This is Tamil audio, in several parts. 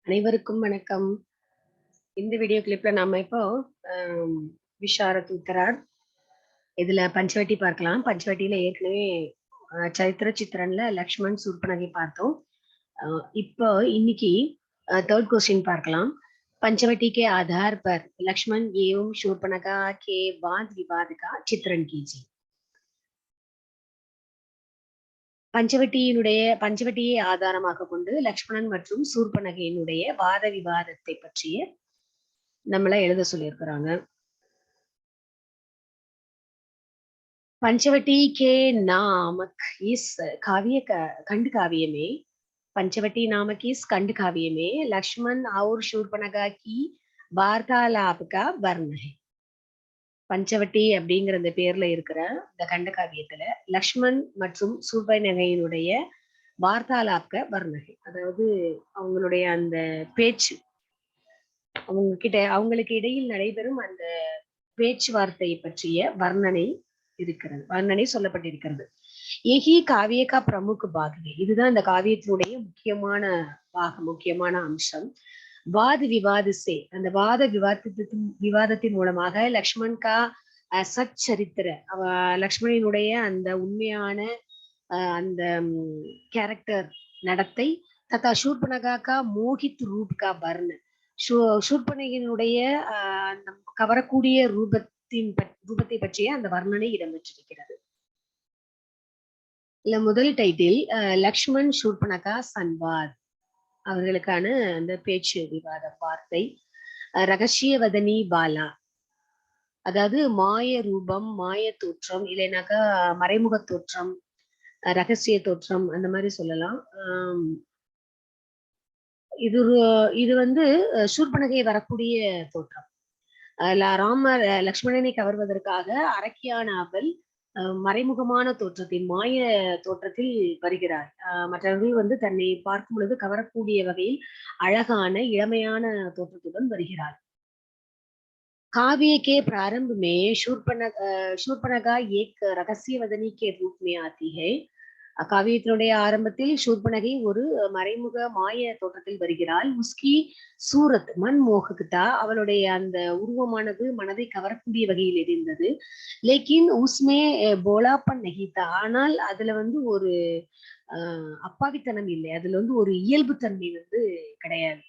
அனைவருக்கும் வணக்கம். இந்த வீடியோ கிளிப்ல நாம இப்போ விஷாரத் உத்தரார் இதுல பஞ்சவட்டி பார்க்கலாம். பஞ்சவட்டியில ஏற்கனவே சரித்திர சித்திரன்ல லக்ஷ்மண் சூர்பனகை பார்த்தோம். இப்போ இன்னைக்கு थर्ड क्वेश्चन பார்க்கலாம். पंचवटी के आधार पर लक्ष्मण एवं शूर्पणखा के वाद विवाद का चित्रण कीजिए. பஞ்சவட்டியை ஆதாரமாக கொண்டு லக்ஷ்மணன் மற்றும் சூர்பனகையினுடைய வாத விவாதத்தை பற்றிய நம்மள எழுத சொல்லியிருக்கிறாங்க. पंचवटी के नामक इस खंड काव्य में पंचवटी नामक इस खंड काव्य में लक्ष्मण और शूर्पणखा की वार्तालाप का वर्ण है. பஞ்சவட்டி அப்படிங்கிற அந்த பேர்ல இருக்கிற இந்த கண்ட காவியத்துல லக்ஷ்மண் மற்றும் சூர்பனகையினுடைய வார்த்தாலாப்க வர்ணகை, அதாவது அவங்களுடைய அந்த பேச்சு, அவங்களுக்கு இடையில் நடைபெறும் அந்த பேச்சுவார்த்தை பற்றிய வர்ணனை சொல்லப்பட்டிருக்கிறது. ஏகி காவியக்கா பிரமுக பாகவே, இதுதான் இந்த காவியத்தினுடைய முக்கியமான அம்சம். வாத விவாதிசே, அந்த விவாதத்தின் மூலமாக லக்ஷ்மண் கா சச்சரித்திர, லக்ஷ்மணனுடைய அந்த உண்மையான அந்த கேரக்டர் நடத்தை, தத்தா சூர்பனகா கா மோகித் ரூப் கா வர்ண, சூர்பனகனுடைய கவரக்கூடிய ரூபத்தை பற்றிய அந்த வர்ணனை இடம்பெற்றிருக்கிறது. இல்ல முதல் டைட்டில் லக்ஷ்மண் சூர்பனகா சன்வாத், அவர்களுக்கான அந்த பேச்சு விவாத வார்த்தை. ரகசியவதனி பாலா, அதாவது மாய ரூபம், மாய தோற்றம், இல்லைனாக்கா மறைமுக தோற்றம், ரகசிய தோற்றம், அந்த மாதிரி சொல்லலாம். இது வந்து சூர்பனகை வரக்கூடிய தோற்றம். ராமர் லக்ஷ்மணனை கவர்வதற்காக அரக்கியான அவள் மறைமுகமான தோற்றத்தில், மாய தோற்றத்தில் வருகிறார். மற்றவர்கள் வந்து தன்னை பார்க்கும் பொழுது கவரக்கூடிய வகையில் அழகான இளமையான தோற்றத்துடன் வருகிறார். काव्य के प्रारंभ में शूर्पणखा एक रहस्यवदनी के रूप में आती है. காவியத்தினுடைய ஆரம்பத்தில் சூர்பனகை ஒரு மறைமுக மாய தோற்றத்தில் வருகிறாள். உஸ்கி சூரத் மன் மோகக்தா, அவளுடைய அந்த உருவமானது மனதை கவரக்கூடிய வகையில் இருந்தது. லேக்கின் உஸ்மே போலாப்பன் நகிதா, ஆனால் அதுல வந்து ஒரு அப்பாவித்தனம் இல்லை, அதுல வந்து ஒரு இயல்பு தன்மை வந்து கிடையாது.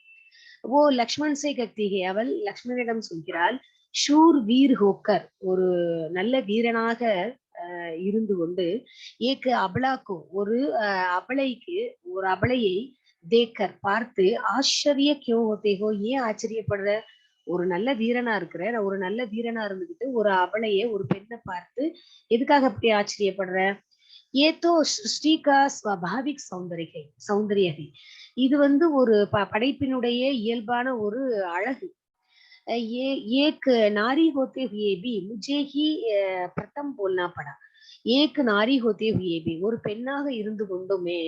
ஓ லக்ஷ்மண் சே கத்திகை, அவள் லக்ஷ்மணனிடம் சொல்கிறாள், ஷூர் வீர் ஹோக்கர், ஒரு நல்ல வீரனாக இருந்து கொண்டு, ஏக்கு அபலாக்கோ, ஒரு அபலையை தேக்கர் பார்த்து, ஆச்சரிய கியோ ஹோத்தேகோ, ஏன் ஆச்சரியப்படுற, ஒரு நல்ல வீரனா இருக்கிற, ஒரு நல்ல வீரனா இருந்துகிட்டு ஒரு ஒரு பெண்ணை பார்த்து எதுக்காக அப்படி ஆச்சரியப்படுற, ஏதோ ஸ்ரீகா ஸ்வாபாவிக் சௌந்தரியகை, இது வந்து ஒரு படைப்பினுடைய இயல்பான ஒரு அழகு. एक नारी होते हुए भी मुझे ही प्रथम बोलना पड़ा. एक नारी होते हुए भी, ஒரு பெண்ணாக இருந்து கொண்டுமே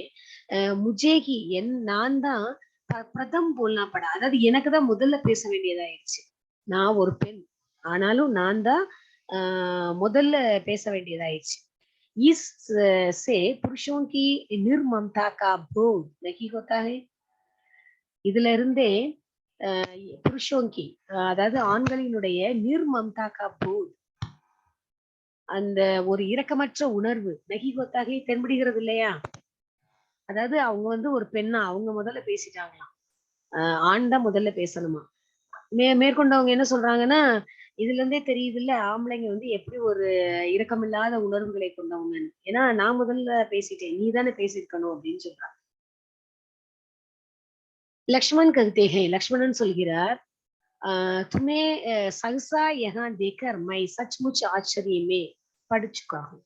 முஜேகி, நான் தான் பிரதம் போல்னா படா, அதாவது எனக்கு தான் முதல்ல பேச வேண்டியதாயிடுச்சு. நான் ஒரு பெண், ஆனாலும் நான் தான் முதல்ல பேச வேண்டியதாயிடுச்சு. இஸ் से पुरुषों की निर्ममता का बोध नहीं होता है. இதுல இருந்தே புருஷோங்கி, அதாவது ஆண்களினுடைய நிர்மம்தா கா போத், அந்த ஒரு இரக்கமற்ற உணர்வு நகிகொத்தாகி தென்படுகிறது இல்லையா. அதாவது அவங்க வந்து ஒரு பெண்ணா, அவங்க முதல்ல பேசிட்டாங்களாம், ஆண் தான் முதல்ல பேசணுமா. மேற்கொண்டவங்க என்ன சொல்றாங்கன்னா, இதுல இருந்தே தெரியுது இல்ல ஆம்பளைங்க வந்து எப்படி ஒரு இரக்கமில்லாத உணர்வுகளை கொண்டவங்கன்னு. ஏன்னா நான் முதல்ல பேசிட்டேன், நீ தானே பேசியிருக்கணும் அப்படின்னு சொல்றாங்க. लक्ष्मण कहते हैं, लक्ष्मणन சொல்கிறார், तुम्हें सहसा यहाँ देखकर मैं सचमुच आश्चर्य में पड़ चुका हूँ.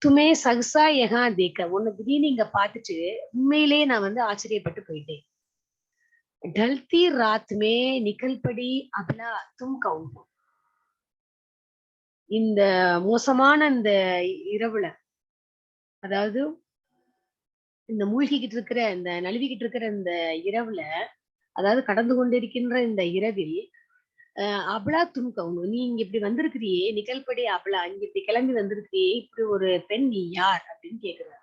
तुम्हें सहसा यहाँ देखकर, உன்னை திடீர்னு இங்க பார்த்துட்டு உண்மையிலே நான் வந்து ஆச்சரியப்பட்டு போயிட்டேன். ढलती रात में निकल पड़ी अबला तुम कौन हो. இந்த மோசமான இந்த இரவுல, அதாவது இந்த மூழ்கிக்கிட்டு இருக்கிற, இந்த நழுவிக்கிட்டு இருக்கிற இந்த இரவுல, அதாவது கடந்து கொண்டிருக்கின்ற இந்த இரவில், அபலா தும்கவுனு, நீ இங்க இப்படி வந்திருக்கிறியே, நிகழ்படி அபலா, இங்க இப்படி கிளம்பி வந்திருக்கிறியே, இப்படி ஒரு பெண் நீ யார் அப்படின்னு கேக்குறாரு.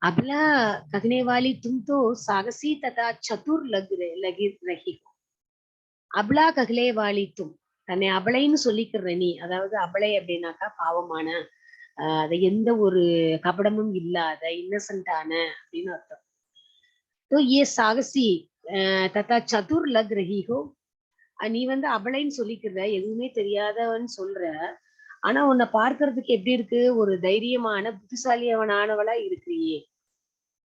अबला कहने वाली तुम तो साहसी तथा चतुर लगी रही हो. அபலா ககலே வாலி தும், தன்னை அபலைன்னு சொல்லிக்கிற நீ, அதாவது அபலை அப்படின்னாக்கா பாவமான, அது எந்த ஒரு கபடமும் இல்லாத இன்னசென்டான அப்படின்னு அர்த்தம். तो ये साहसी तथा चतुर लग रही हो. நீ வந்து அபலைன்னு சொல்லிக்கிற, எதுவுமே தெரியாதவன்னு சொல்ற. ஆனா உன்னை பார்க்கறதுக்கு எப்படி இருக்கு, ஒரு தைரியமான புத்திசாலியவனானவளா இருக்கிறியே.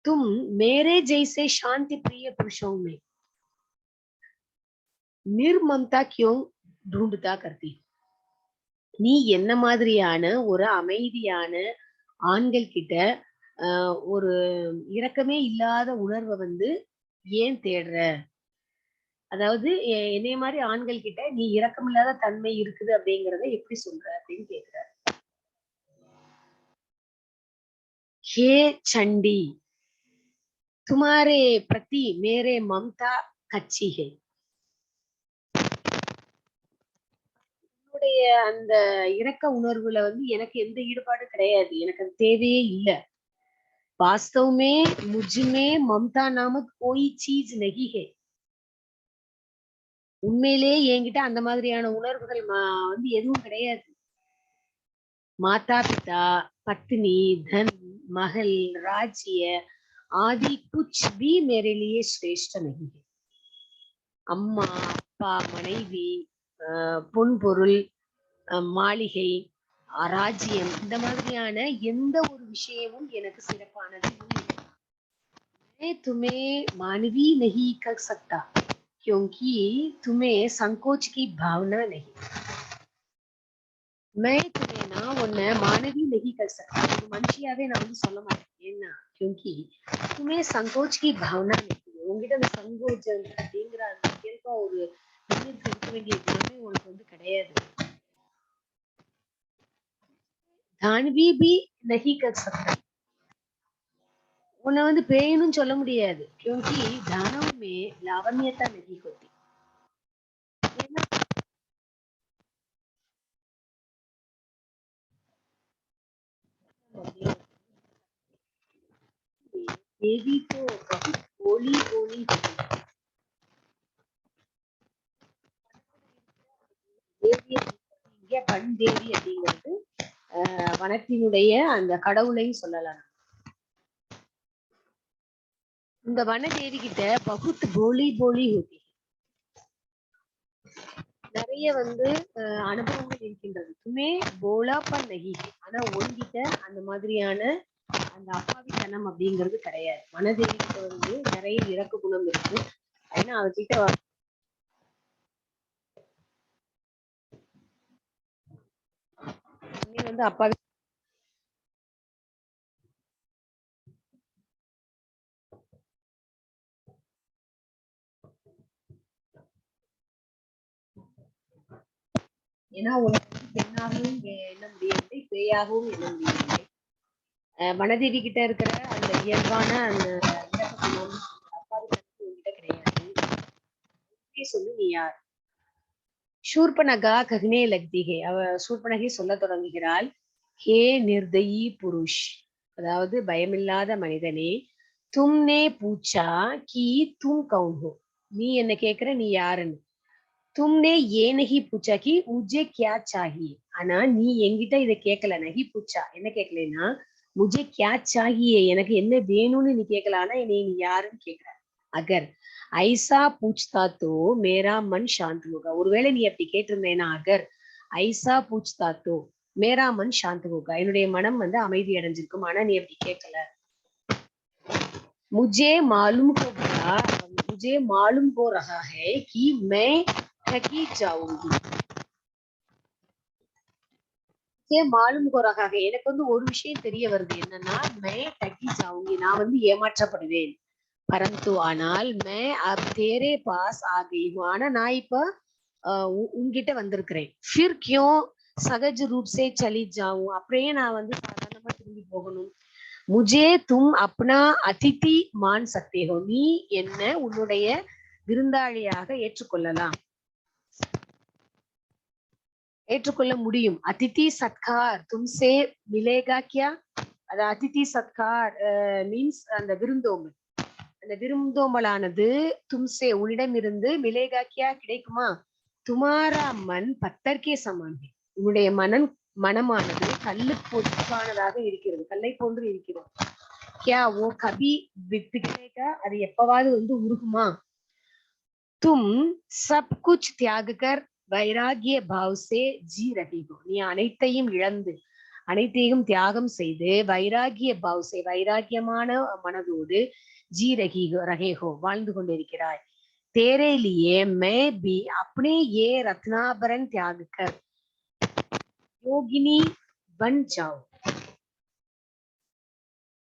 தும் மேரே ஜெய்சே சாந்தி பிரிய புருஷோं में निर्ममता क्यों ढूंढता करती. நீ என்ன மாதிரியான ஒரு அமைதியான ஆண்கள் கிட்ட ஒரு இரக்கமே இல்லாத உணர்வை வந்து ஏன் தேடுற. அதாவது என்னைய மாதிரி ஆண்கள் கிட்ட நீ இரக்கமில்லாத தன்மை இருக்குது அப்படிங்கறத எப்படி சொல்ற அப்படின்னு கேக்குற. ஹே சண்டி, துமாரே பிரதி மேரே மம்தா கச்சி ஹே. உன்னுடைய அந்த இரக்க உணர்வுல வந்து எனக்கு எந்த ஈடுபாடும் கிடையாது, எனக்கு அது தேவையே இல்லை. वास्तव में मुझ में ममता नामक कोई चीज नहीं है. உண்மையிலே என்கிட்ட அந்த மாதிரியான உணர்வுகள் வந்து எதுவும் கிடையாது. மாதா பிதா பத்னி தன் மகள் ராஜ்ய ஆதி कुछ भी मेरे लिए श्रेष्ठ नहीं है. அம்மா அப்பா மனைவி பொன் பொருள் மாளிகை ராஜ்யம் இந்த மாதிரியான எந்த ஒரு விஷயமும் எனக்கு சிறப்பானது இல்லை. मैं तुम्हें मानवी नहीं कर सकता क्योंकि तुम्हें संकोच की भावना नहीं. मैं तुम्हें ना उन्हें मानवी नहीं कर सकता, மனுஷியாவே நான் வந்து சொல்ல மாட்டேன். ஏன்னா क्योंकि तुम्हें संकोच की भावना नहीं. உங்ககிட்ட அந்த சங்கோச்சம் அப்படிங்கிற அந்த இயல்பா ஒரு பெண்ணிற்கு இருக்க வேண்டிய குணமே உனக்கு வந்து கிடையாது. தான்வி भी नहीं कर सकता. உன்னை வந்து பேயணும்னு சொல்ல முடியாது. क्योंकि दानव में लावण्यता नहीं होती. देवी तो बहुत बोली बोली தேவி இங்க பண் தேவி அப்படிங்கிறது வனத்தினுடைய அந்த கடவுளையும் சொல்லலாம். இந்த வனதேவி கிட்ட பகுத் போலி போலி ஹோதி, நிறைய வந்து அனுபவங்கள் இருக்கின்றது. துமே போலா பன் நகி, ஆனா உன்கிட்ட அந்த மாதிரியான அந்த அப்பாவித்தனம் அப்படிங்கிறது கிடையாது. வனதேவி கிட்ட வந்து நிறைய இறக்க குணம் இருக்கு. ஏன்னா அவகிட்ட வந்து அப்பாவி ஏன்னா உனக்கு பெண்ணாகவும் எண்ண முடியவில்லை, பேயாகவும் எண்ண முடியவில்லை. வனதேவி கிட்ட இருக்கிற அந்த இயல்பான அந்த இறக்க குணம் அப்பாவித்தனத்து உங்ககிட்ட கிடையாது. சொல்லு நீ யார். शूर्पणखा कहने लगती है, அவ சூர்பனகை சொல்ல தொடங்குகிறாள். ஹே நிர்தயி புருஷ், அதாவது பயமில்லாத மனிதனே. தும்னே பூச்சா கி தும் கவுன் ஹோ, நீ என்ன கேக்குற நீ யாருன்னு. தும்னே ஏ நகி பூச்சா கி முஜே கியா சாஹியே, ஆனா நீ என்கிட்ட இதை கேட்கல. நகி பூச்சா என்ன கேட்கலன்னா முஜே கியா சாஹியே, எனக்கு என்ன வேணும்னு நீ கேட்கல. ஆனா நீ யாருன்னு கேக்குற. அகர் ஐசா பூச்தா தோ மேரா மன் சாந்த் ஹோகா, ஒருவேளை நீ அப்படி கேட்டிருந்தேன்னா, அகர் ஐசா பூச்தா தோ மேரா மன் சாந்த் ஹோகா, என்னுடைய மனம் வந்து அமைதி அடைஞ்சிருக்கும். ஆனா நீ அப்படி கேட்கல. मुझे मालूम हो गया, मुझे मालूम हो रहा है कि मैं ठगी जाऊंगी. मुझे मालूम हो रहा है, எனக்கு வந்து ஒரு விஷயம் தெரிய வருது. என்னன்னா मैं ठगी जाऊंगी, நான் வந்து ஏமாற்றப்படுவேன். परंतु ஆனால் मैं अब तेरे पास आ गई हूं, ஆனா நான் இப்ப உன்கிட்ட வந்திருக்கிறேன். फिर क्यों सहज रूप से चली जाऊं, அப்படியே நான் வந்து சாதாரணமா திரும்பி போகணும். मुझे तुम अपना अतिथि मान सकते हो, நீ என்ன உன்னுடைய விருந்தாளியாக ஏற்றுக்கொள்ளலாம், ஏற்றுக்கொள்ள முடியும். அதிதி சத்கார் தும்சே மிலேகா கியா, அது அதிதி சத்கார் மீன்ஸ் அந்த விருந்தோம்பல். அந்த விருந்தோம்பலானது தும்சே உன்னிடமிருந்து மிலேகா கியா கிடைக்குமா? துமாரா மண் பத்தர்க்கே சமான். உன்னுடைய மனமானது கல்லு பொதுவானதாக இருக்கிறது, கல்லை போன்று இருக்கிறது. கியா ஓ கபி பிக்லேகா, அது எப்பவாவது வந்து உருகுமா? தும் சப் குச் தியாக கர் வைராகிய பாவ் சே ஜீ ரஹி ஹோ, நீ அனைத்தையும் இழந்து அனைத்தையும் தியாகம் செய்து வைராகிய பாவ் சே வைராகியமான மனதோடு ஜீ ரஹே ஹோ வாழ்ந்து கொண்டிருக்கிறாய். तेरे लिए मैं भी अपने ये रत्नाभरण त्याग कर योगिनी बन जाऊं.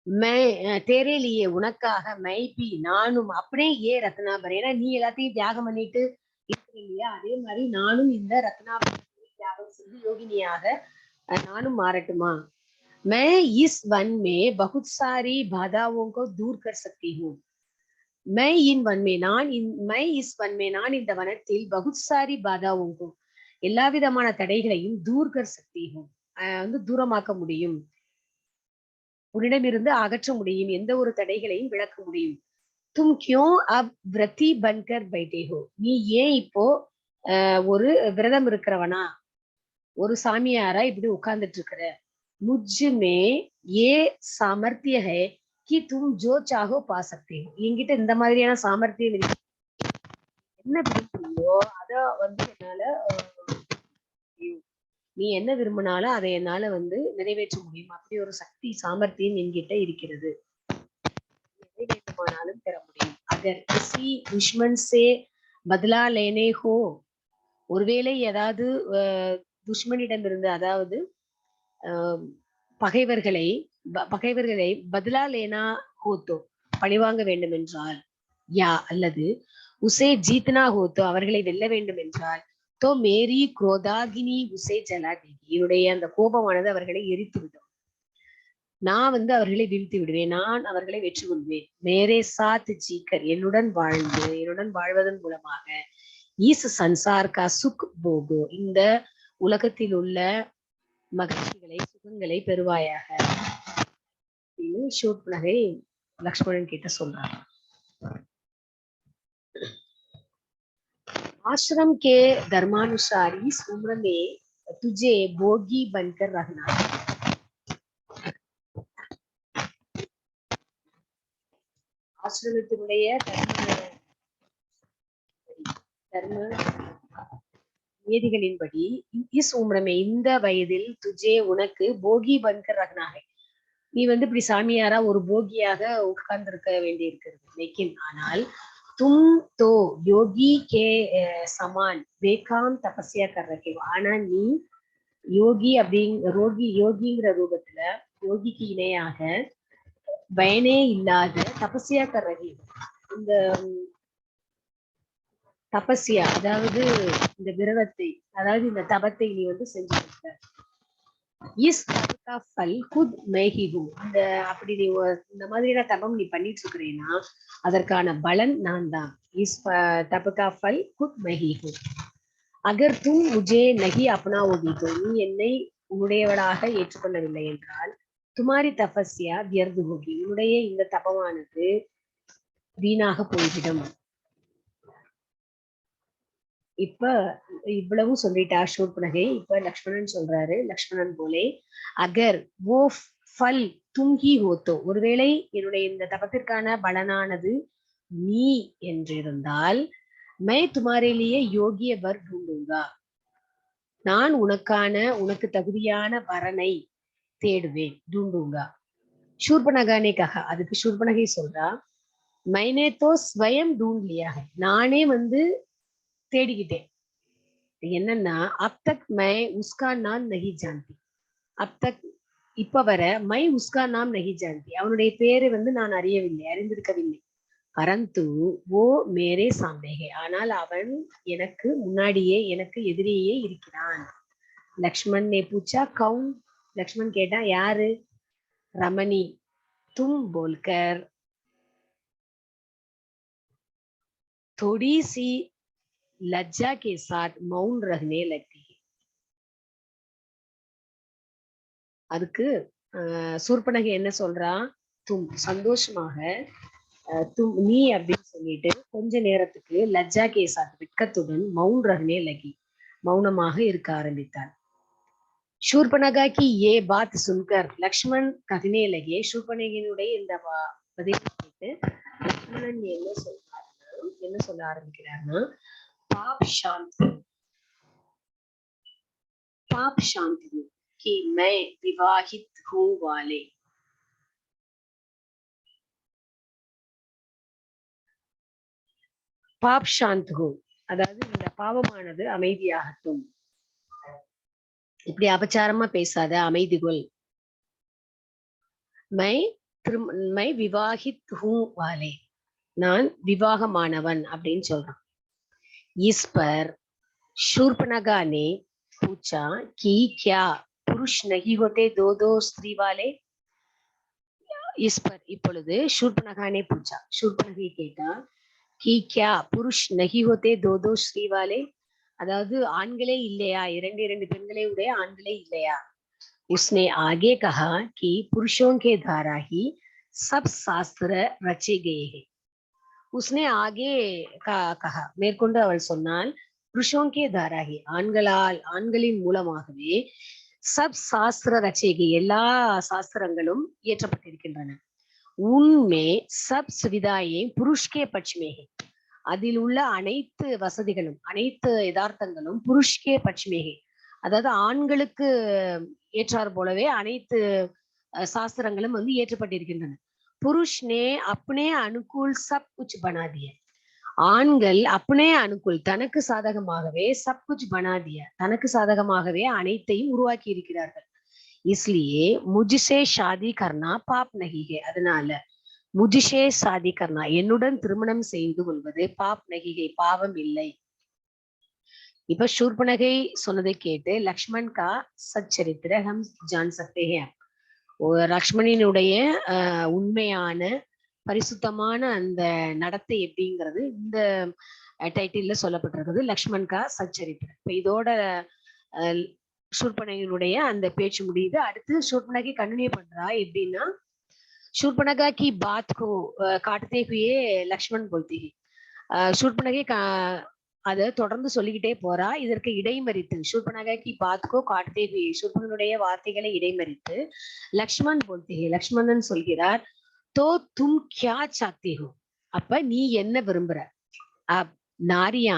मैं तेरे लिए உனக்காக மை பி நானும் அப்படியே ஏ ரத்னாபரன், ஏன்னா நீ எல்லாத்தையும் தியாகம் பண்ணிட்டு இருக்கிற இல்லையா, அதே மாதிரி நானும் இந்த ரத்னாபரனை தியாகம் செய்து யோகினியாக நானும் மாறட்டுமா? मैं इस वन में बहुत सारी बाधाओं को दूर कर सकती हूँ. मैं इन वन में मैं इस वन में நான் இந்த வனத்தில் बहुत सारी बाधाओं को எல்லா விதமான தடைகளையும் दूर कर सकती हूँ, வந்து தூரமாக்க முடியும், உன்னிடமிருந்து அகற்ற முடியும், எந்த ஒரு தடைகளையும் விளக்க முடியும். तुम क्यों अब व्रती बनकर बैठे हो, நீ ஏன் இப்போ ஒரு விரதம் இருக்கிறவனா, ஒரு சாமியாரா இப்படி உட்கார்ந்துட்டு இருக்கிற? मुझमे ये सामर्थ्य है कि तुम जो चाहो पा सकते हो, என்கிட்ட இந்த மாதிரியான சாமர்த்தியம் இருக்கு, என்ன விரும்புறியோ அத வந்து என்னால நீ என்ன விரும்பினாலும் அதை என்னால வந்து நிறைவேற்ற முடியும், அப்படி ஒரு சக்தி சாமர்த்தியம் என்கிட்ட இருக்கிறது, எதை வேண்டுமானாலும் பெற முடியும். अगर किसी दुश्मन से बदला लेने हो, ஒருவேளை ஏதாவது துஷ்மனிடமிருந்து, அதாவது பகைவர்களை பதிலா லேனா ஹோத்தோ பழிவாங்க வேண்டும் என்றால், யா அல்லது உசே ஜீத்னா ஹோத்தோ அவர்களை வெல்ல வேண்டும் என்றால், தோ மேரி குரோதாகினி உசே ஜலா தேகி, என்னுடைய அந்த கோபமானது அவர்களை எரித்து விடும், நான் வந்து அவர்களை வீழ்த்தி விடுவேன், நான் அவர்களை வெற்றி கொள்வேன். மேரே சாத் ஜீக்கர், என்னுடன் வாழ்வதன் மூலமாக ஈஸ் சன்சார் கா சுக் போகோ, இந்த உலகத்தில் உள்ள மகிழ்ச்சிகளை சுகங்களை பெறுவாயாக அப்படின்னு சூர்பனகை லக்ஷ்மணன் கிட்ட சொல்றாங்க. आश्रम के धर्मानुसार इस उम्र में तुझे भोगी बनकर रहना. ஆசிரமத்தினுடைய தர்ம நியதிகளின்படி இஸ் உம்ரமே இந்த வயதில் துஜே உனக்கு போகி பன்கர் ரஹ்னாகை, நீ வந்து இப்படி சாமியாரா ஒரு போகியாக உட்கார்ந்து இருக்க வேண்டி இருக்கிறது. லேக்கின் ஆனால் தும் தோ யோகி கே சமான் பேகாம் தபஸ்யா கர்றகே, ஆனா நீ யோகி யோகிங்கிற ரூபத்துல யோகிக்கு இணையாக பயனே இல்லாத தபஸ்யா கர்றகே, இந்த தபஸ்யா அதாவது இந்த விரதத்தை, அதாவது இந்த தபத்தை நீ வந்து செஞ்சுருக்க. இஸ் தபகா ஃபல் குத் மேஹிஹு, இந்த அப்படி நீ இந்த மாதிரியான தபம் நீ பண்ணிட்டு இருக்கிறேன்னா அதற்கான பலன் நான் தான். இஸ் தபகா ஃபல் குத் மேஹிஹு. அகர் தும் முஜே நகி அப்னாவோகி தோ, நீ என்னை உன்னுடையவளாக ஏற்றுக்கொள்ளவில்லை என்றால் துமாரி தபஸ்யா வியர்து ஹோகி, உன்னுடைய இந்த தபமானது வீணாக போய்விடும். இப்ப இவ்வளவும் சொல்லிட்டா சூர்பனகை. இப்ப லக்ஷ்மணன் சொல்றாரு, லக்ஷ்மணன் போலே அகர் ஓ ஃபல் துங்கி ஹோத்தோ, ஒருவேளை என்னுடைய இந்த தபத்திற்கான பலனானது நீ என்றிருந்தால் மை துமாரேலியே யோகிய வர் ढूंढूंगा, நான் உனக்கு தகுதியான வரனை தேடுவேன். ढूंढूंगा. சூர்பனகானே கஹா, அதுக்கு சூர்பனகை சொல்றா, மைனே தோ ஸ்வயம் ढूंढ लिया है, நானே வந்து தேடிக்கிட்டேன். என்னன்னா அப் தக் மை உஸ்கா நாம் நஹி ஜான்தி, அப் தக் இப்ப வர மை உஸ்கா நாம் நஹி ஜான்தி, அவனுடைய பேரை வந்து நான் அறிந்திருக்கவில்லை. பரந்து ஓ மேரே சாமே ஹே, ஆனால் அவன் எனக்கு முன்னாடியே எனக்கு எதிரேயே இருக்கிறான். லக்ஷ்மண் நே பூச்சா கவுன், லக்ஷ்மண் கேட்டா யாரு? ரமணி தும் போல்கர் थोड़ी सी लज्जा के साथ मौन रहने लगती है. அதுக்கு சூர்பனகை என்ன சொல்றா, தும் சந்தோஷமாக தும் நீ அப்படின்னு சொல்லிட்டு கொஞ்ச நேரத்துக்கு லஜ்ஜா கேசாத் வெட்கத்துடன் மௌன் ரஹ்னே லகி மௌனமாக இருக்க ஆரம்பித்தாள். शूर्पणखा की ये बात सुनकर लक्ष्मण कहने लगे. शूर्पणखिயினுடைய இந்த பதிலை கேட்டு லக்ஷ்மணன் என்ன சொல்ல ஆரம்பிக்கிறார்னா, पाप शांत हूँ कि मैं विवाहित हूँ वाले பாப் சாந்த் ஹூ, அதாவது இந்த பாவமானது அமைதியாகட்டும், இப்படி அபச்சாரமா பேசாத, அமைதி கொள். மை விவாஹித் ஹூ வாலே, நான் விவாகமானவன் அப்படின்னு சொல்றான். इस पर शूर्पणखा ने पूछा कि क्या पुरुष नहीं होते दो दो स्त्री वाले. इस पर இப்பொழுது शूर्पणखा ने पूछा, शूर्पणखा கேட்டா, कि क्या पुरुष नहीं होते दो दो स्त्री वाले, அதாவது ஆண்களே இல்லையா, இரண்டு இரண்டு பெண்களை உடைய ஆண்களே இல்லையா. उसने आगे कहा कि पुरुषों के द्वारा ही सब शास्त्र रचे गए हैं. उसने आगे कहा, மேற்கொண்டு அவள் சொன்னால், पुरुषों के द्वारा ही, ஆண்களின் மூலமாகவே சப் சாஸ்திர ரச்சைகை, எல்லா சாஸ்திரங்களும் இயற்றப்பட்டிருக்கின்றன. உன்மே சப் சுவிதாயே புருஷ்கே பட்ச்மே, அதில் உள்ள அனைத்து வசதிகளும் அனைத்து யதார்த்தங்களும் புருஷ்கே பட்ச்மேகே, அதாவது ஆண்களுக்கு ஏற்றார் போலவே அனைத்து சாஸ்திரங்களும் வந்து ஏற்றப்பட்டிருக்கின்றன. புருஷ் நே அப்னே அனுகூல் சப் குச் பனா தியா, ஆண்கள் அப்னே அனுகூல், தனக்கு சாதகமாகவே சப் குச் பனா தியா, தனக்கு சாதகமாகவே அனைத்தையும் உருவாக்கி இருக்கிறார்கள். इसलिए मुझसे शादी करना पाप नहीं है, அதனால मुझसे शादी करना, என்னுடன் திருமணம் செய்து கொள்வது பாப் நகிகை, பாவம் இல்லை. இப்ப शूर्पणखा சொன்னதை கேட்டு லக்ஷ்மண் கா சச்சரித்திர ஹம் ஜான் சக்தே ஹை. லக்ஷ்மணனுடைய உண்மையான பரிசுத்தமான அந்த நடத்தை எப்படிங்கிறது இந்த டைட்டில்ல சொல்லப்பட்டிருக்குது, லக்ஷ்மண் கா சச்சரித்திரம். இப்ப இதோட शूर्पणखिயினுடைய அந்த பேச்சு முடியுது. அடுத்து शूर्पणखा கண்டினியூ பண்றா எப்படின்னா, शूर्पणखा की बात को काटते हुए लक्ष्मण बोलती है. शूर्पणखा அதை தொடர்ந்து சொல்லிக்கிட்டே போறா. இதற்கு இடைமறித்து शूर्पणखा की बात को काटते हुए, शूर्पणखिயினுடைய வார்த்தைகளை இடைமறித்து லக்ஷ்மண் बोलती है, லக்ஷ்மணன் சொல்கிறார், तो तुम क्या चाहते हो, அப்ப நீ என்ன விரும்புற. நாரியா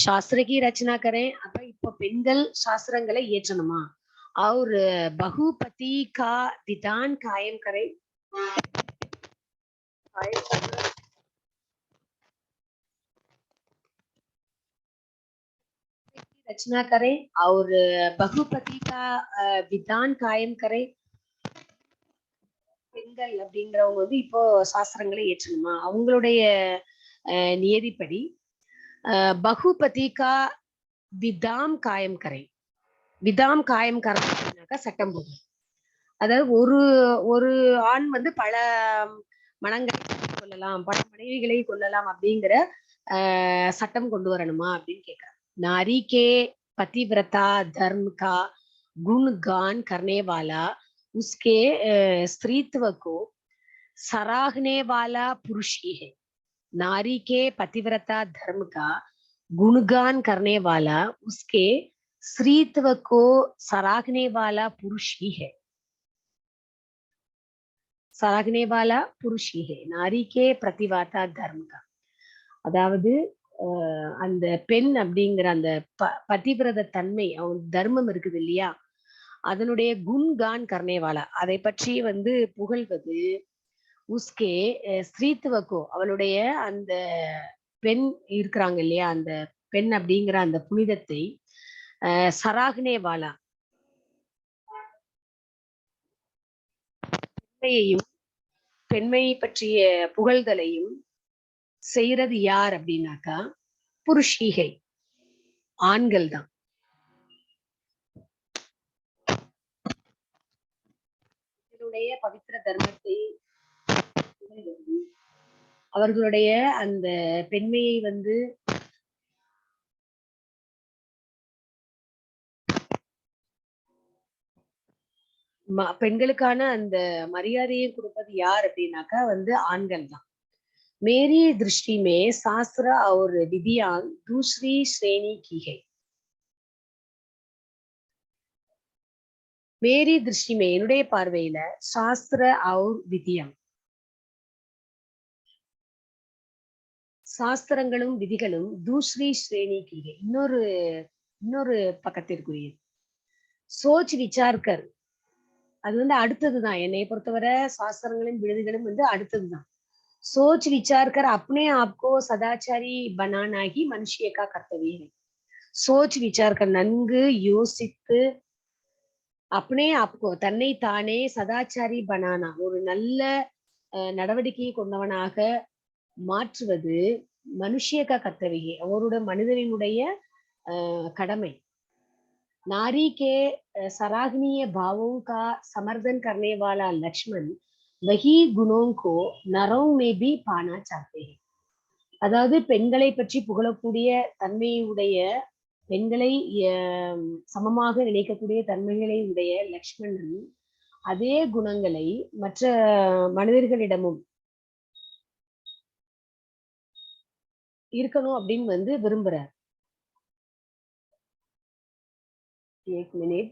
சாஸ்திரகி ரச்சனா கரேன், அப்ப இப்ப பெண்கள் சாஸ்திரங்களை இயற்றணுமா. और बहुपति का विधान कायम करें, रचना करें और बहुपति का विधान कायम करें. பெண்கள் அப்படிங்கிறவங்க வந்து இப்போ சாஸ்திரங்களை ஏற்றணுமா, அவங்களுடைய நியதிப்படி பகுபதி கா விதாம் காயம் கரை, விதாம் காயம் கரைனாக்கா சட்டம் போடும். அதாவது ஒரு ஆண் வந்து பல மனங்களை கொள்ளலாம், பல மனைவிகளை கொள்ளலாம் அப்படிங்கிற சட்டம் கொண்டு வரணுமா அப்படின்னு கேட்கிறார். नारी के पतिव्रता धर्म का गुणगान करने वाला, उसके स्त्रीत्व को सराहने वाला पुरुष ही है. नारी के पतिव्रता धर्म का गुणगान करने वाला, उसके स्त्रीत्व को सराहने वाला पुरुष ही है. सराहने वाला पुरुष ही है. नारी के प्रतिव्रता धर्म का, அதாவது அந்த பெண் அப்படிங்கிற அந்த பதிவிரத தன்மை, அவன் தர்மம் இருக்குது இல்லையா, அதனுடைய குண்கான் கர்னேவாலா, அதை பற்றி வந்து புகழ்வது, உஸ்கே ஸ்ரீத்துவக்கோ, அவளுடைய அந்த பெண் இருக்கிறாங்க இல்லையா, அந்த பெண் அப்படிங்கிற அந்த புனிதத்தை சராக்னேவாலா, பெண்மையை பற்றிய புகழ்தலையும் செய்யறது யார் அப்படின்னாக்கா புருஷிகை, ஆண்கள் தான். இதனுடைய பவித்திர தர்மத்தை, அவர்களுடைய அந்த பெண்மையை வந்து பெண்களுக்கான அந்த மரியாதையை கொடுப்பது யார் அப்படின்னாக்கா ஆண்கள் தான். मेरी दृष्टि में शास्त्र और विधियां दूसरी श्रेणी की है. मेरी दृष्टि में என்னுடைய பார்வையில சாஸ்திர और विधियां சாஸ்திரங்களும் விதிகளும் दूसरी श्रेणी की है. இன்னொரு இன்னொரு பக்கத்திற்குரியது. சோச் விசார்கர் அது அடுத்ததுதான். என்னை பொறுத்தவரை சாஸ்திரங்களும் விடுதிகளும் அடுத்ததுதான். सोच विचार कर अपने आप को सदाचारी बनाना ही मनुष्य का कर्तव्य है. सोच विचार कर नन्गु யோசித்து अपने आप को தன்னை தானே சதாச்சாரி பனானா ஒரு நல்ல நடவடிக்கையை கொண்டவனாக மாற்றுவது மனுஷ்ய का कर्तव्य है. அவருடைய மனிதனுடைய கடமை. नारी के सराहनीय भावों का समर्थन करने वाला लक्ष्मण वही गुणों को नरों में भी पाना चाहते हैं. அதாவது பெண்களை பற்றி புகழக்கூடிய தன்மையுடைய பெண்களை சமமாக நினைக்கக்கூடிய தன்மைகளை உடைய லக்ஷ்மணன் அதே குணங்களை மற்ற மனிதர்களிடமும் இருக்கணும் அப்படின்னு விரும்புறார். एक मिनट.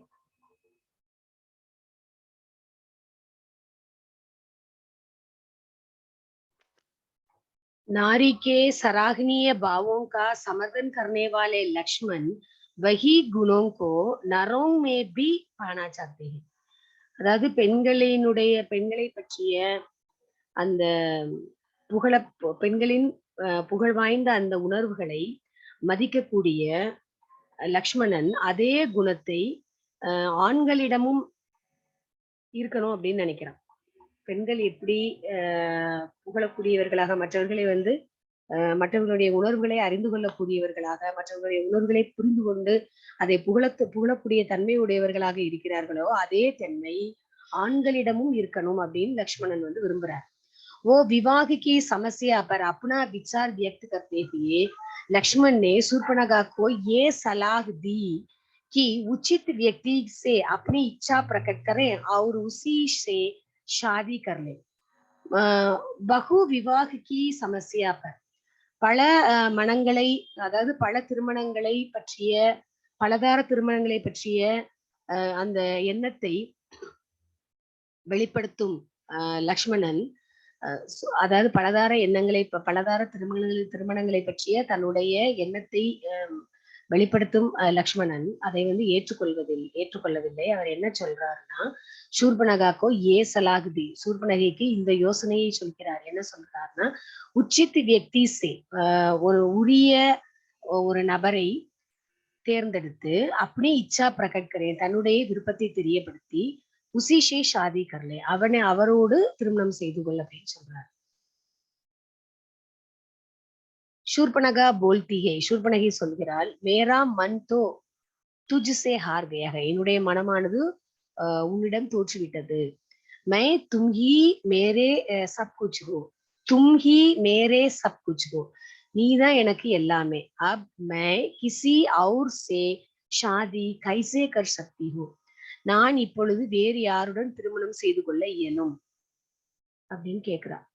नारी के सराहनीय भावों का समर्थन करने वाले लक्ष्मण वही गुणों को नरों में भी पाना चाहते हैं. அதாவது பெண்களை பற்றிய அந்த பெண்களின் புகழ் வாய்ந்த அந்த உணர்வுகளை மதிக்கக்கூடிய லக்ஷ்மணன் அதே குணத்தை ஆண்களிடமும் இருக்கணும் அப்படின்னு நினைக்கிறான். பெண்கள் எப்படி புகழக்கூடியவர்களாக மற்றவர்களை மற்றவர்களுடைய உணர்வுகளை அறிந்து கொள்ளக்கூடியவர்களாக மற்றவர்களுடைய உணர்வுகளை புரிந்து கொண்டு அதை புகழக்கூடிய தன்மை உடையவர்களாக இருக்கிறார்களோ அதே தன்மை ஆண்களிடமும் இருக்கணும் அப்படின்னு லக்ஷ்மணன் விரும்புறார். वो विवाह की समस्या पर अपना विचार व्यक्त करते हुए लक्ष्मण ने शूर्पणखा को ये सलाह दी कि उचित व्यक्ति से अपनी इच्छा प्रकट करें और उसी से शादी कर ले. बहु विवाह की समस्या पर பல மனங்களை அதாவது பல திருமணங்களை பற்றிய பலதார திருமணங்களை பற்றிய அந்த எண்ணத்தை வெளிப்படுத்தும் லக்ஷ்மணன் அதாவது பலதார எண்ணங்களை பலதார திருமணங்களை பற்றிய தன்னுடைய எண்ணத்தை வெளிப்படுத்தும் லக்ஷ்மணன் அதை ஏற்றுக்கொள்ளவில்லை. அவர் என்ன சொல்றாருன்னா शूर्पणखा ஏ சலாகுதி சூர்பனகைக்கு இந்த யோசனையை சொல்கிறார். என்ன சொல்றாருன்னா உச்சித் வியக்தி சே ஒரு உரிய ஒரு நபரை தேர்ந்தெடுத்து அப்படி இச்சா பிரகட் கரே தன்னுடைய விருப்பத்தை தெரியப்படுத்தி உசிஷே ஷாதி கர்லே அவரோடு திருமணம் செய்து கொள்ள அப்படின்னு சொல்றார். शूर्पणखा बोलती है शूर्पणखी சொல்கிறாள் मेरा मन तो तुझसे हार गया है. என்னுடைய மனமானது உன்னிடம் தோற்றுவிட்டது. मैं तुम ही मेरे सब कुछ हो तुम ही मेरे सब कुछ हो. நீதான் எனக்கு எல்லாமே. अब मैं किसी और से शादी कैसे कर सकती हूँ. நான் இப்பொழுது வேறு யாருடன் திருமணம் செய்து கொள்ள இயலும் அப்படின்னு கேக்குறார்.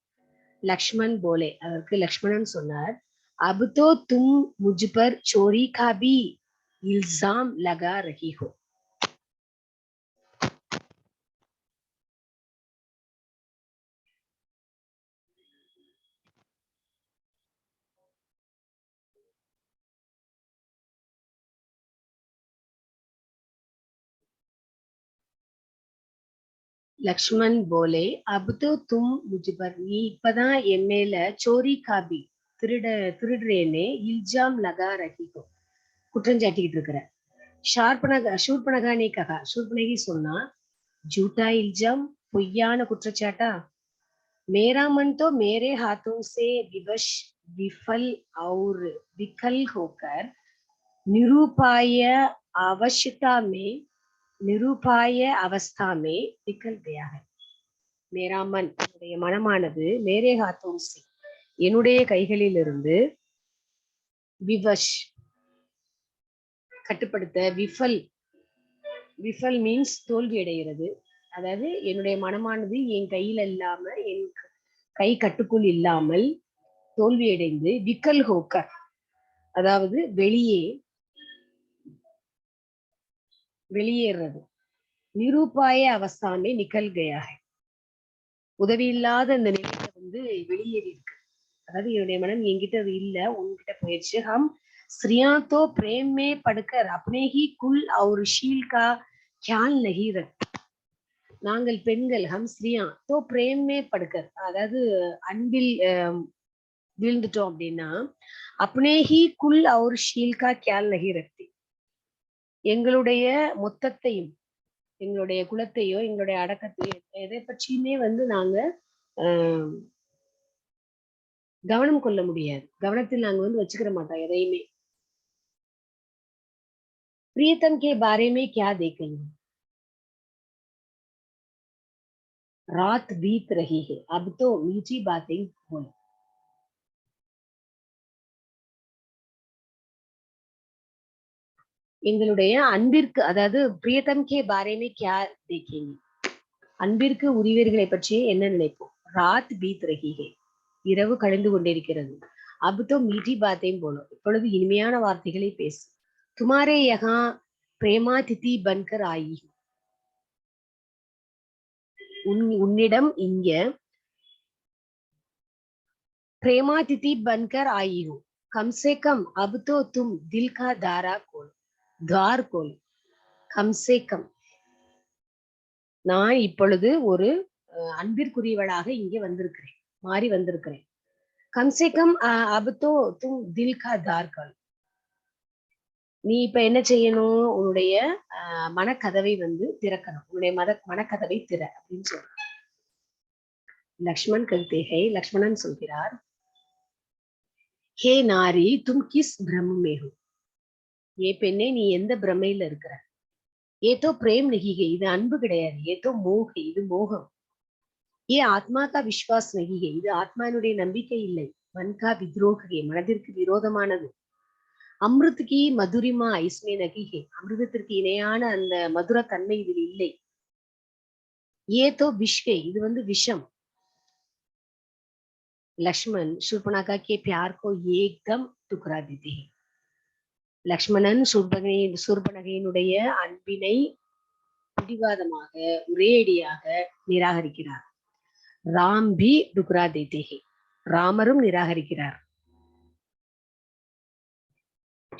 லக்ஷ்மண் போலே அதற்கு லக்ஷ்மணன் சொன்னார் अब तो तुम मुझ पर चोरी का भी इल्जाम लगा रही हो. லக்ஷ்மண் போலே अब तो तुम मुझ पर நீ இப்பதான் என் மேல चोरी का भी திருடுறேனே இல்ஜாம் லகா ரஹிகோ குற்றஞ்சாட்டிக்கிட்டு இருக்கிற. शूर्पणखा ने कहा शूर्पणखी சொன்னா झूठा इल्जाम பொய்யான कुற்றச்சாட்டா. मेरा मन तो मेरे हाथों से विफल और विकल होकर निरुपाय अवस्था में निकल गया है. मेरा मन என்னுடைய மனமானது மேரே ஹாத்தோம் சே என்னுடைய கைகளில் இருந்து விவஷ் கட்டுப்படுத்த விஃபல் மீன்ஸ் தோல்வி அடைகிறது. அதாவது என்னுடைய மனமானது என் கையில இல்லாம, என் கை கட்டுக்குள் இல்லாமல் தோல்வியடைந்து விக்கல் ஹோக்கர், அதாவது வெளியேறது. நிரூபாய அவஸ்தாமே நிக்கல் கயா ஹை, உதவி இல்லாத இந்த நிலையில வந்து வெளியேறி இருக்கு. அதாவது என்னுடைய மனம் என்கிட்ட அது இல்ல, உன்கிட்ட போயிடுச்சு. ஹம் ஸ்ரீயா தோ பிரேம் மே படுக்கர் அப்னே ஹி குல் और शील का ख्याल नहीं रखते. நாங்கள் பெண்கள் ஹம் ஸ்ரீயா தோ பிரேம் மே படுக்கர், அதாவது அன்பில் வீழ்ந்துட்டோம் அப்படின்னா, அப்னே ஹி குல் और शील का ख्याल नहीं रखते, எங்களுடைய மொத்தத்தையும் எங்களுடைய குலத்தையோ எங்களுடைய அடக்கத்தையோ எதை பற்றியுமே வந்து நாங்க கவனம் கொள்ள முடியாது. கவனத்தில் நாங்க வந்து வச்சுக்கிற மாட்டோம் எதையுமே. प्रियतम के बारे में क्या देखेंगे? रात बीत रही है, अब तो मीठी बातें बोलो. எங்களுடைய அன்பிற்கு, அதாவது பிரியதம் கே பாரேமே கியா தேக்கேங்க, அன்பிற்கு உரியவர்களை பற்றி என்ன நினைப்போம்? ராத் பீத் ரஹி ஹே, இரவு கழிந்து கொண்டிருக்கிறது. அப் தோ மீठी बातें बोलो, இப்பொழுது இனிமையான வார்த்தைகளை பேசு. துமாரே யஹா பிரேமாதிதி பன்கர் ஆயி, உன்னிடம் இங்க प्रेमातिथि बनकर आई हो, कम से कम अब तो तुम दिल का द्वार खोल. கம் சே கம், நான் இப்பொழுது ஒரு அன்பிற்குரியவளாக இங்கே வந்திருக்கிறேன், மாறி வந்திருக்கிறேன். கம் சே கம் அப் தோ தும் தில் கா தார் கோல், நீ இப்ப என்ன செய்யணும்? உன்னுடைய மனக்கதவை வந்து திறக்கணும், உன்னுடைய மனக்கதவை திற அப்படின்னு சொல்ற. லக்ஷ்மண் கல்தேகை, லக்ஷ்மணன் சொல்கிறார், ஹே நாரி தும் கிஸ் பிரம்மே ஹோ, ஏ பெண்ணே நீ எந்த பிரமையில இருக்கிற? ஏதோ பிரேம் நகிகை, இது அன்பு கிடையாது. ஏதோ மோகை, இது மோகம். ஏ ஆத்மா கா விஸ்வாஸ் நகிகை, இது ஆத்மானுடைய நம்பிக்கை இல்லை. மன்கா வித்ரோகே, மனதிற்கு விரோதமானது. அமிர்துக்கு மதுரிமா ஐஸ்மே நகிகை, அமிர்தத்திற்கு இணையான அந்த மதுர தன்மை இதில் இல்லை. ஏதோ விஷ்கை, இது வந்து விஷம். லக்ஷ்மண் शूर्पणखा के प्यार को एकदम टुकरा देते हैं. லக்ஷ்மணன் சூர்பனகையினுடைய அன்பினை பிடிவாதமாக ஒரேடியாக நிராகரிக்கிறார். ராம் பி டுக்ரா தேதே ஹே, ராமரும் நிராகரிக்கிறார்.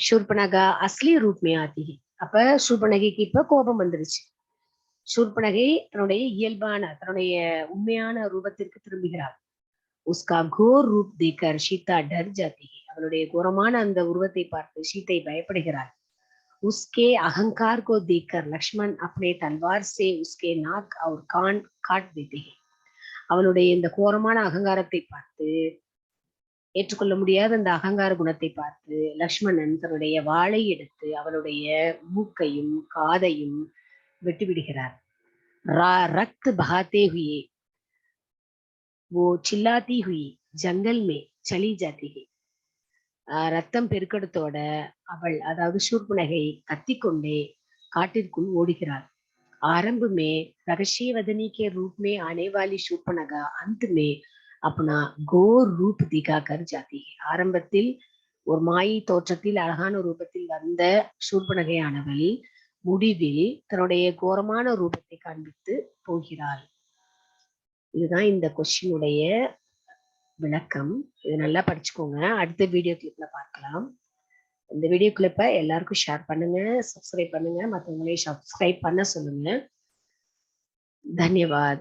சூர்பனகா அஸ்லி ரூப் மே ஆதி ஹே, அப்ப சூர்பனகைக்கு இப்ப கோபம் வந்துருச்சு. சூர்பனகை தன்னுடைய இயல்பான, தன்னுடைய உண்மையான ரூபத்திற்கு திரும்புகிறார். உஸ்கா கோர் ரூப் தேக்கர் சீதா டர் ஜாதி ஹே, அவளுடைய கோரமான அந்த உருவத்தை பார்த்து சீதை பயப்படுகிறாள். उसके अहंकार को देखकर लक्ष्मण अपने तलवार से उसके नाक और कान काट देते हैं. அவளுடைய இந்த கோரமான அகங்காரத்தை பார்த்து, ஏற்றுக்கொள்ள முடியாத அந்த அகங்கார குணத்தை பார்த்து லக்ஷ்மணன் தன்னுடைய வாளை எடுத்து அவளுடைய மூக்கையும் காதையும் வெட்டிவிடுகிறார். ரக்த் பகாத்தே हुए वो चिल्लाती हुई जंगल में चली जाती है. ரத்தம் பெருக்கெடுத்தோட அவள், அதாவது சூர்பனகை கத்திக்கொண்டே காட்டிற்குள் ஓடுகிறாள். आरंभ में रहस्य वदनी के रूप में आने वाली शूर्पणखा अंत में अपना घोर रूप दिखाकर जाती है. ஆரம்பத்தில் ஒரு மாயை தோற்றத்தில் அழகான ரூபத்தில் வந்த சூர்பனகையானவள் முடிவில் தன்னுடைய கோரமான ரூபத்தை காண்பித்து போகிறாள். இதுதான் இந்த கொஸ்டினுடைய விளக்கம். இது நல்லா படிச்சுக்கோங்க. அடுத்த வீடியோ கிளிப்ல பார்க்கலாம். இந்த வீடியோ கிளிப்பை எல்லாருக்கும் ஷேர் பண்ணுங்க, சப்ஸ்கிரைப் பண்ணுங்க, மற்றவங்களையும் சப்ஸ்கிரைப் பண்ண சொல்லுங்க. धन्यवाद.